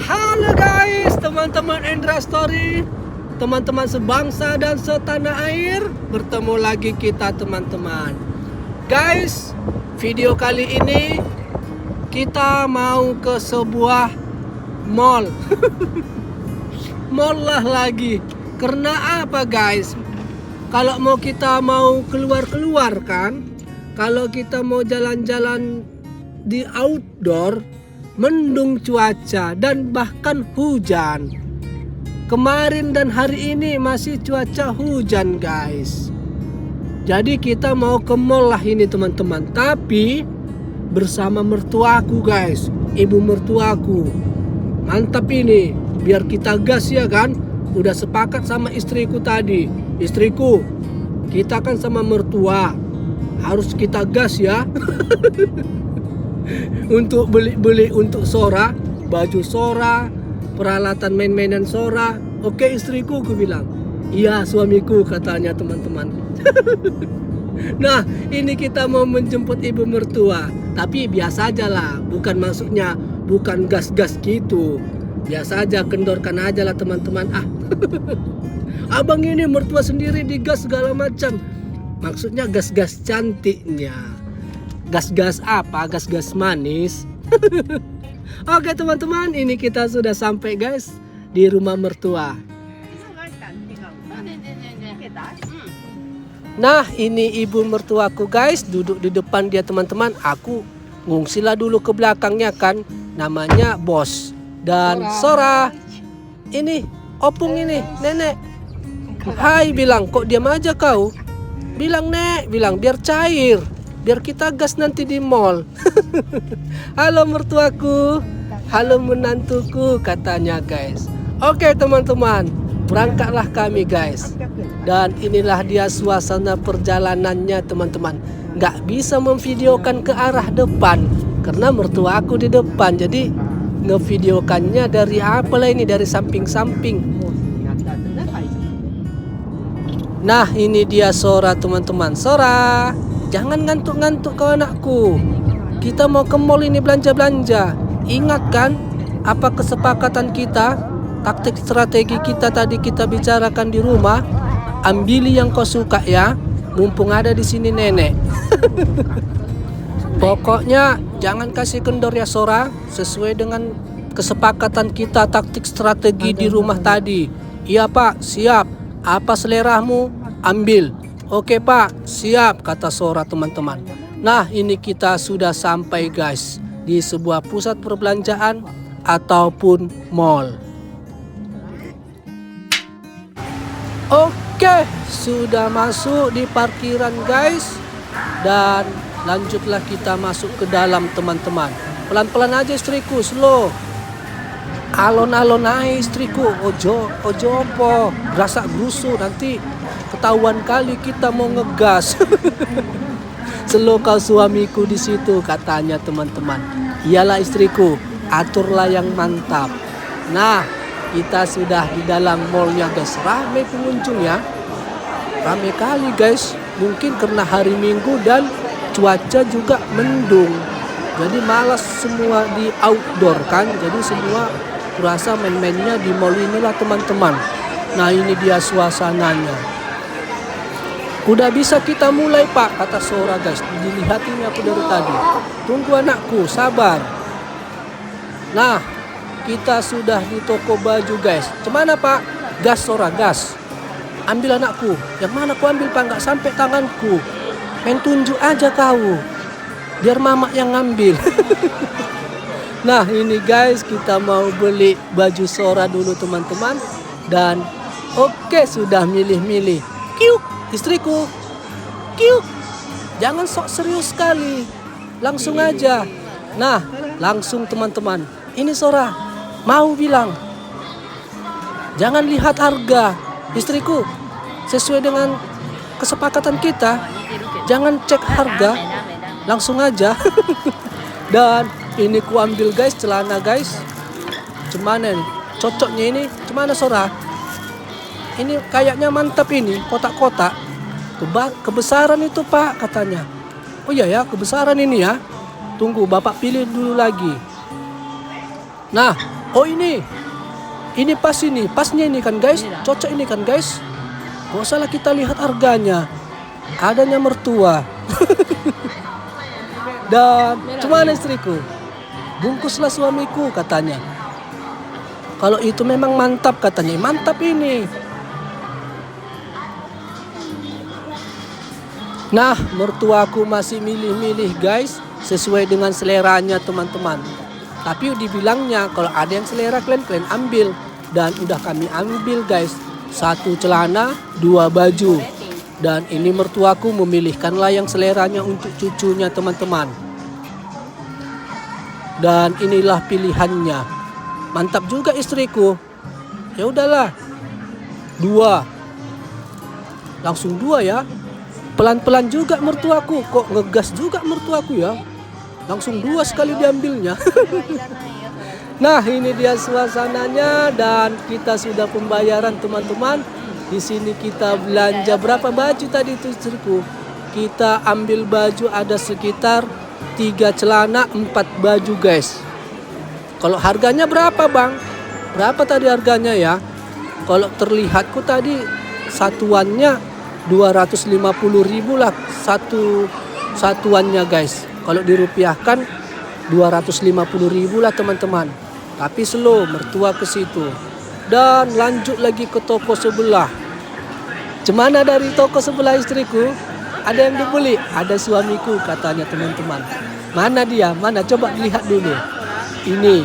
Halo guys, teman-teman Endra Story, teman-teman sebangsa dan setanah air. Bertemu lagi kita teman-teman. Guys, video kali ini kita mau ke sebuah mall. Mall lah lagi. Karena apa guys? Kalau kita mau keluar-keluar kan, kalau kita mau jalan-jalan di outdoor, mendung cuaca dan bahkan hujan. Kemarin dan hari ini masih cuaca hujan guys. Jadi kita mau ke mall lah ini teman-teman. Tapi bersama mertuaku guys, ibu mertuaku. Mantap ini, biar kita gas ya kan. Udah sepakat sama istriku tadi. Istriku, kita kan sama mertua, harus kita gas ya. Untuk beli-beli untuk Sora, baju Sora, peralatan main-mainan Sora. Oke istriku, aku bilang. Iya suamiku katanya teman-teman. Nah ini kita mau menjemput ibu mertua. Tapi biasa aja lah, bukan maksudnya bukan gas-gas gitu. Biasa aja, kendorkan aja lah teman-teman. Abang ini mertua sendiri digas segala macam. Maksudnya gas-gas cantiknya. Gas-gas apa? Gas-gas manis. Oke teman-teman, ini kita sudah sampai guys di rumah mertua. Nah ini ibu mertuaku guys, duduk di depan dia teman-teman. Aku ngungsilah dulu ke belakangnya kan. Namanya Bos dan Sora. Ini opung ini, nenek. Hai bilang, kok diam aja kau? Bilang nek, bilang biar cair, biar kita gas nanti di mall. Halo mertuaku, halo menantuku katanya guys. Oke teman-teman, berangkatlah kami guys. Dan inilah dia suasana perjalanannya teman-teman. Nggak bisa memvideokan ke arah depan karena mertuaku di depan. Jadi ngevideokannya dari apalah ini, dari samping-samping. Nah ini dia Sora teman-teman. Sora, jangan ngantuk-ngantuk kau anakku. Kita mau ke mall ini belanja-belanja. Ingat kan apa kesepakatan kita, taktik strategi kita tadi kita bicarakan di rumah. Ambili yang kau suka ya, mumpung ada di sini nenek. Pokoknya jangan kasih kendor ya Sora, sesuai dengan kesepakatan kita taktik strategi di rumah tadi. Iya Pak, siap. Apa seleramu? Ambil. Oke Pak, siap kata Sora teman-teman. Nah ini kita sudah sampai guys di sebuah pusat perbelanjaan ataupun mall. Oke, sudah masuk di parkiran guys. Dan lanjutlah kita masuk ke dalam teman-teman. Pelan-pelan aja istriku, slow. Alon-alon aja istriku, ojo opo, berasa grusu nanti ketahuan kali kita mau ngegas. Slow kau suamiku di situ katanya teman-teman. Iyalah istriku, aturlah yang mantap. Nah, kita sudah di dalam mallnya guys. Ramai pengunjungnya, ramai kali guys. Mungkin karena hari Minggu dan cuaca juga mendung. Jadi malas semua di outdoor kan. Jadi semua kurasa main-mainnya di mall inilah teman-teman. Nah ini dia suasananya. Udah bisa kita mulai Pak kata Sora guys. Dilihat ini aku dari tadi. Tunggu anakku, sabar. Nah kita sudah di toko baju guys. Cemana Pak? Gas Sora, gas. Ambil anakku. Yang mana aku ambil Pak? Nggak sampai tanganku. Main tunjuk aja kau, biar mama yang ngambil. Nah ini guys, kita mau beli baju Sora dulu teman-teman. Dan oke, sudah milih-milih. Kiuk istriku, kiuk. Jangan sok serius sekali, langsung aja. Nah langsung teman-teman. Ini Sora mau bilang, jangan lihat harga istriku, sesuai dengan kesepakatan kita. Jangan cek harga, langsung aja. Dan ini ku ambil guys, celana guys. Cuman nih, cocoknya ini, cemana Sora? Ini kayaknya mantap ini, kotak-kotak. Kebesaran itu Pak katanya. Oh iya ya, kebesaran ini ya. Tunggu bapak pilih dulu lagi. Nah Oh ini pasnya ini kan guys, cocok ini kan guys. Gak salah kita lihat harganya, adanya mertua. Dan cuman istriku, bungkuslah suamiku katanya. Kalau itu memang mantap katanya, mantap ini. Nah, mertuaku masih milih-milih guys, sesuai dengan seleranya teman-teman. Tapi dibilangnya kalau ada yang selera kalian ambil. Dan udah kami ambil guys, 1 celana 2 baju. Dan ini mertuaku memilihkanlah yang seleranya untuk cucunya teman-teman. Dan inilah pilihannya. Mantap juga istriku. Ya udahlah, 2. Langsung 2 ya. Pelan-pelan juga mertuaku. Kok ngegas juga mertuaku ya. Langsung 2 sekali diambilnya. Nah, ini dia suasananya dan kita sudah pembayaran teman-teman. Di sini kita belanja berapa baju tadi itu istriku? Kita ambil baju ada sekitar 3 celana 4 baju guys. Kalau harganya berapa bang? Berapa tadi harganya ya? Kalau terlihatku tadi satuannya 250.000 lah satuannya guys. Kalau dirupiahkan 250.000 lah teman-teman. Tapi slow mertua ke situ. Dan lanjut lagi ke toko sebelah. Cemana dari toko sebelah istriku? Ada yang dibeli? Ada suamiku katanya teman-teman. Mana dia? Mana? Coba lihat dulu. Ini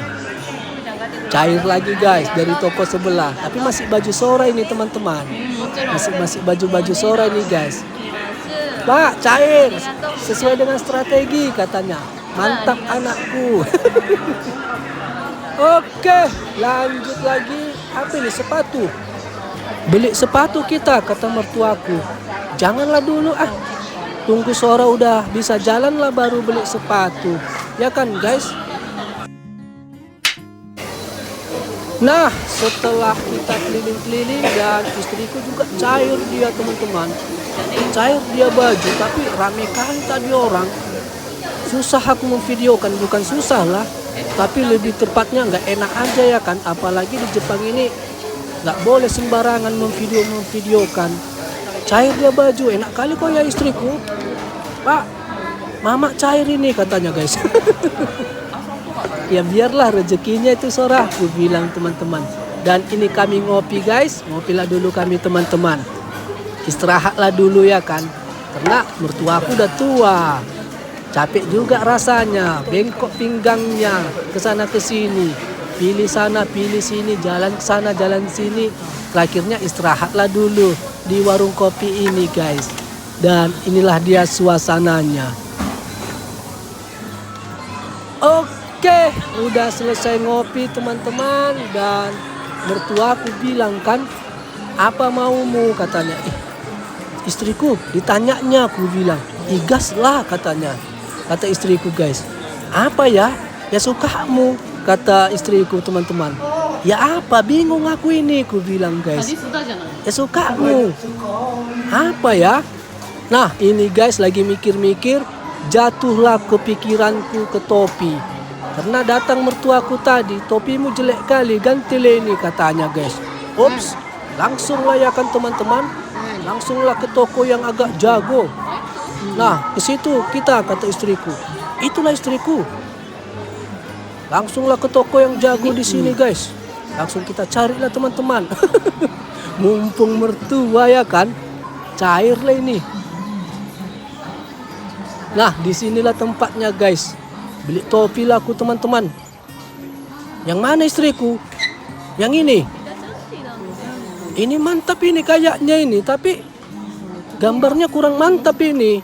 cair lagi guys dari toko sebelah. Tapi masih baju sore ini teman-teman. Masih baju sore ini guys. Pak, cair sesuai dengan strategi katanya. Mantap anakku. Oke, lanjut lagi. Apa ini? Sepatu. Beli sepatu kita kata mertuaku. Janganlah dulu tunggu sore udah bisa jalan lah baru beli sepatu. Ya kan guys? Nah, setelah kita keliling-keliling dan istriku juga cair dia teman-teman. Cair dia baju, tapi rame kali tadi orang. Susah aku memvideokan, bukan susah lah. Tapi lebih tepatnya nggak enak aja ya kan. Apalagi di Jepang ini nggak boleh sembarangan memvideokan. Cair dia baju, enak kali kok ya istriku. Pak, mama cair ini katanya guys. Ya biarlah rezekinya itu Sora, aku bilang teman-teman. Dan ini kami ngopi guys, ngopilah dulu kami teman-teman. Istirahatlah dulu ya kan, karena mertuaku udah tua. Capek juga rasanya, bengkok pinggangnya, kesana kesini, pilih sana pilih sini, jalan kesana jalan sini. Terakhirnya istirahatlah dulu di warung kopi ini guys. Dan inilah dia suasananya. Oke, udah selesai ngopi teman-teman. Dan mertuaku bilang kan, apa maumu katanya. Istriku ditanyanya, aku bilang, gas lah katanya. Kata istriku guys, apa ya? Ya sukamu, kata istriku teman-teman. Ya apa, bingung aku ini, aku bilang guys. Ya sukamu. Apa ya? Nah ini guys lagi mikir-mikir, jatuhlah kepikiranku ke topi. Karena datang mertuaku tadi, topimu jelek kali, ganti ini katanya guys. Ups, langsung layakan teman-teman. Langsunglah ke toko yang agak jago. Nah, ke situ kita, kata istriku. Itulah istriku. Langsunglah ke toko yang jago di sini, guys. Langsung kita carilah teman-teman. Mumpung mertua ya kan, cairlah ini. Nah, disinilah tempatnya, guys. Beli topi lah aku teman-teman. Yang mana istriku? Yang ini. Ini mantap ini kayaknya ini, tapi gambarnya kurang mantap ini.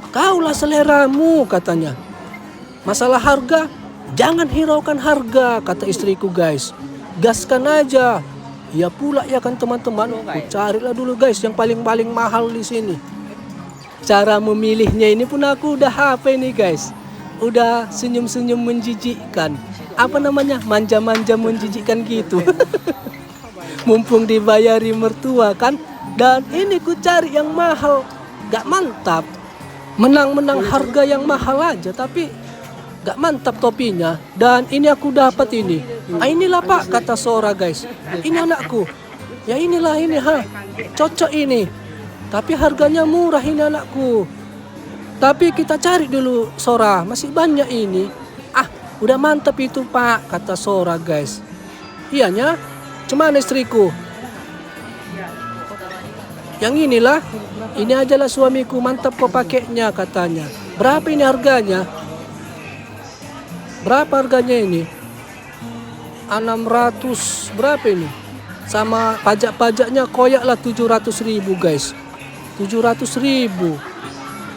Kaulah seleramu katanya. Masalah harga, jangan hiraukan harga kata istriku guys. Gaskan aja. Ya pula ya kan teman-teman. Ku carilah dulu guys yang paling mahal di sini. Cara memilihnya ini pun aku udah apa ini guys. Udah senyum-senyum menjijikkan. Apa namanya? Manja-manja menjijikkan gitu. Mumpung dibayari mertua kan. Dan ini ku cari yang mahal. Gak mantap. Menang-menang harga yang mahal aja. Tapi Gak mantap topinya. Dan ini aku dapat ini. Ah, inilah Pak, kata Sora guys. Ini anakku. Ya inilah ini ha. Cocok ini. Tapi harganya murah ini anakku. Tapi kita cari dulu Sora. Masih banyak ini. Ah, udah mantap itu Pak, kata Sora guys. Iyanya. Cuman istriku. Yang inilah. Ini ajalah suamiku, mantap kau pakainya katanya. Berapa ini harganya? Berapa harganya ini? 600 berapa ini? Sama pajak-pajaknya koyaklah 700.000 guys. 700.000.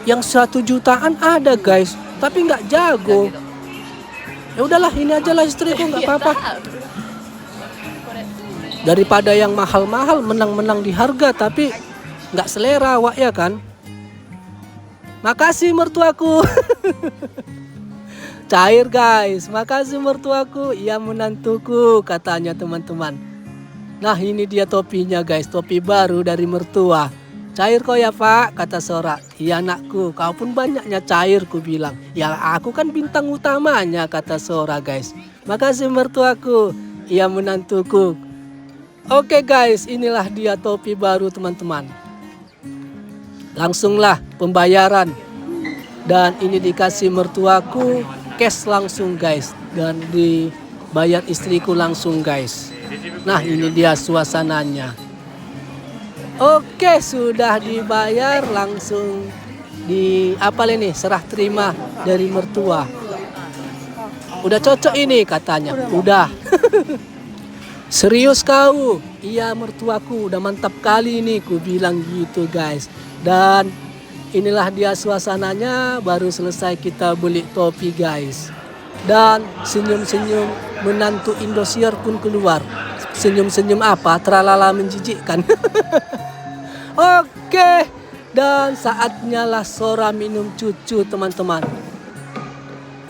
Yang 1 jutaan ada guys, tapi nggak jago. Ya udahlah, ini ajalah istriku, nggak apa-apa. Daripada yang mahal-mahal menang-menang di harga tapi nggak selera awak ya kan. Makasih mertuaku. Cair guys, makasih mertuaku, iya menantuku katanya teman-teman. Nah ini dia topinya guys, topi baru dari mertua. Cair kau ya Pak, kata Sora. Iya anakku, kau pun banyaknya cair, ku bilang. Ya aku kan bintang utamanya, kata Sora guys. Makasih mertuaku, iya menantuku. Oke guys, inilah dia topi baru teman-teman. Langsunglah pembayaran. Dan ini dikasih mertuaku cash langsung guys. Dan dibayar istriku langsung guys. Nah ini dia suasananya. Oke, sudah dibayar langsung di apa ini serah terima dari mertua. Udah cocok ini katanya. Udah. Serius kau? Iya mertuaku, udah mantap kali ini, ku bilang gitu guys. Dan inilah dia suasananya, baru selesai kita beli topi guys. Dan senyum-senyum menantu Indosiar pun keluar. Senyum-senyum apa? Tralala menjijikkan. Oke, dan saatnya lah Sora minum cucu teman-teman.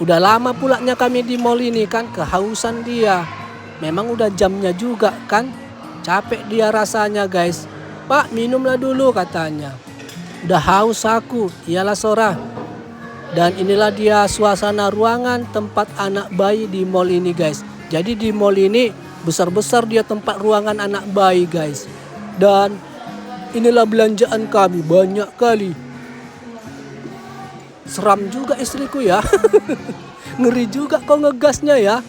Udah lama pulanya kami di mall ini kan, kehausan dia. Memang udah jamnya juga kan. Capek dia rasanya guys. Pak minumlah dulu katanya. Udah haus aku. Iyalah Sora. Dan inilah dia suasana ruangan tempat anak bayi di mall ini guys. Jadi di mall ini besar-besar dia tempat ruangan anak bayi guys. Dan inilah belanjaan kami, banyak kali. Seram juga istriku ya. Ngeri juga kau ngegasnya ya.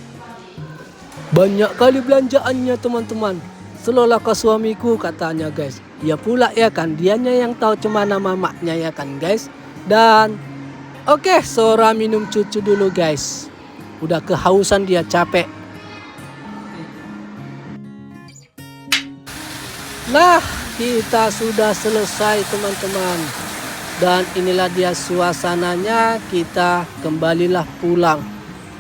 Banyak kali belanjaannya teman-teman. Selolah ke suamiku katanya guys. Ya pula ya kan, dianya yang tahu cemana mamaknya ya kan guys. Dan oke, Sora minum cucu dulu guys. Udah kehausan dia, capek. Nah, kita sudah selesai teman-teman. Dan inilah dia suasananya, kita kembalilah pulang.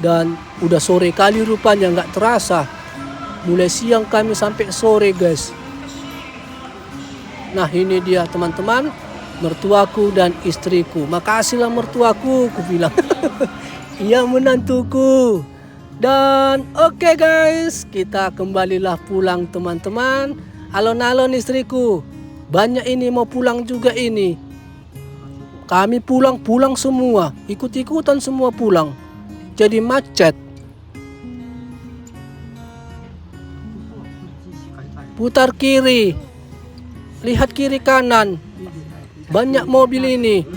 Dan udah sore kali rupanya, nggak terasa. Mulai siang kami sampai sore guys. Nah ini dia teman-teman, mertuaku dan istriku. Makasihlah mertuaku, ku bilang. Iya menantuku. Dan oke guys, kita kembalilah pulang teman-teman. Alon-alon istriku, banyak ini mau pulang juga ini. Kami pulang semua, ikut-ikutan semua pulang. Jadi macet. Putar kiri. Lihat kiri kanan. Banyak mobil ini.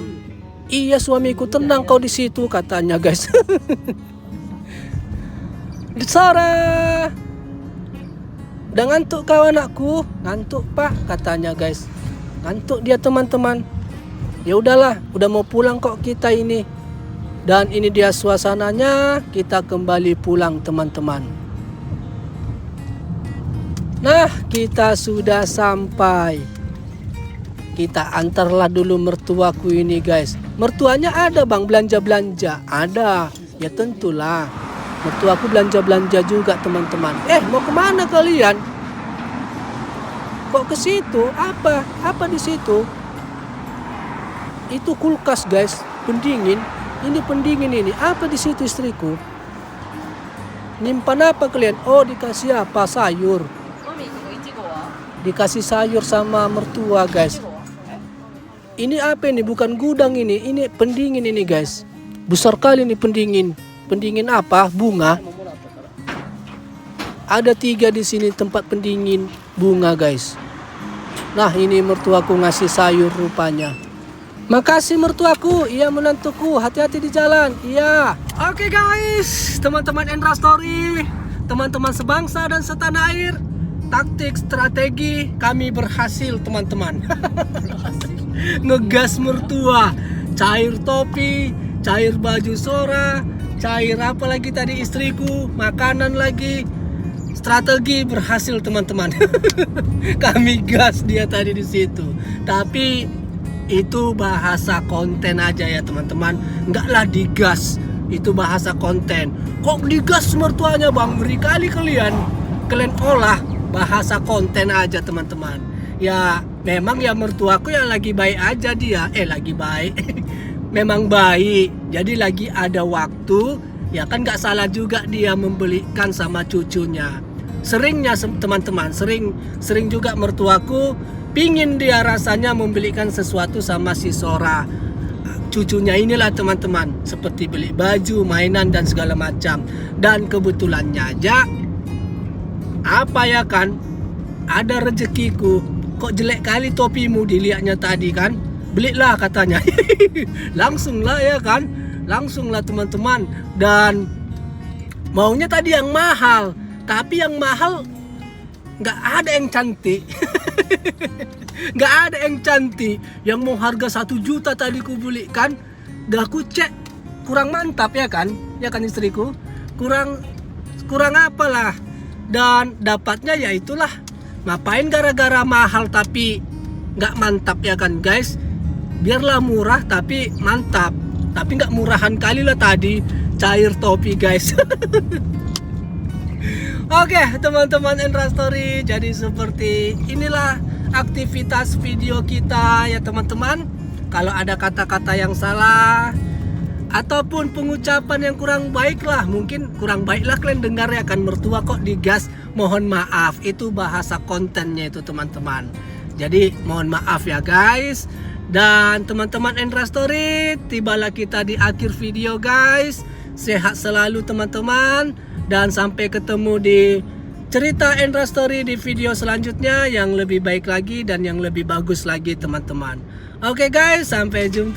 Iya suamiku, tenang kau di situ katanya guys. Sora. Udah ngantuk kau anakku? Ngantuk Pak katanya guys. Ngantuk dia teman-teman. Ya udahlah, udah mau pulang kok kita ini. Dan ini dia suasananya, kita kembali pulang teman-teman. Nah, kita sudah sampai. Kita antarlah dulu mertuaku ini guys. Mertuanya ada bang, belanja-belanja. Ada, ya tentulah. Mertuaku belanja-belanja juga teman-teman. Mau kemana kalian? Kok ke situ? Apa di situ? Itu kulkas guys, pendingin. Ini pendingin ini. Apa di situ istriku? Nyimpan apa kalian? Oh, dikasih apa? Sayur. Dikasih sayur sama mertua guys. Ini apa ini? Bukan gudang ini. Ini pendingin ini guys. Besar kali ini pendingin. pendingin apa? Bunga. Ada 3 di sini tempat pendingin bunga guys. Nah ini mertuaku ngasih sayur rupanya. Makasih mertuaku, iya menantuku, hati-hati di jalan. Iya. Oke guys, teman-teman Endra Story, teman-teman sebangsa dan setanah air, taktik strategi kami berhasil teman-teman. Ngegas mertua, cair topi, cair baju Sora, cair apa lagi tadi istriku, makanan lagi. Strategi berhasil teman-teman. Kami gas dia tadi di situ. Tapi itu bahasa konten aja ya teman-teman. Enggaklah digas. Itu bahasa konten. Kok digas mertuanya bang? Beri kali kalian olah bahasa konten aja teman-teman. Ya memang ya mertuaku yang lagi baik aja dia. Lagi baik. Memang baik. Jadi lagi ada waktu. Ya kan nggak salah juga dia membelikan sama cucunya. Seringnya teman-teman, sering juga mertuaku pingin dia rasanya membelikan sesuatu sama si Sora. Cucunya inilah teman-teman, seperti beli baju, mainan dan segala macam. Dan kebetulannya aja, apa ya kan, ada rezekiku. Kok jelek kali topimu dilihatnya tadi kan? Belilah katanya. Langsunglah ya kan? Langsunglah teman-teman. Dan maunya tadi yang mahal, tapi yang mahal nggak ada yang cantik. Nggak ada yang cantik. Yang mau harga 1 juta tadi ku beli kan, dah aku cek kurang mantap ya kan istriku, kurang apalah. Dan dapatnya ya itulah, ngapain gara-gara mahal tapi nggak mantap ya kan guys. Biarlah murah tapi mantap. Tapi nggak murahan kali lah tadi, cair topi guys. Oke teman-teman Endra Story, jadi seperti inilah aktivitas video kita ya teman-teman. Kalau ada kata-kata yang salah ataupun pengucapan yang kurang baik lah, mungkin kurang baik lah kalian dengar ya kan, mertua kok digas, mohon maaf, itu bahasa kontennya itu teman-teman. Jadi mohon maaf ya guys. Dan teman-teman Endra Story, tibalah kita di akhir video guys. Sehat selalu teman-teman, dan sampai ketemu di cerita Endra Story di video selanjutnya yang lebih baik lagi dan yang lebih bagus lagi teman-teman. Oke guys, sampai jumpa.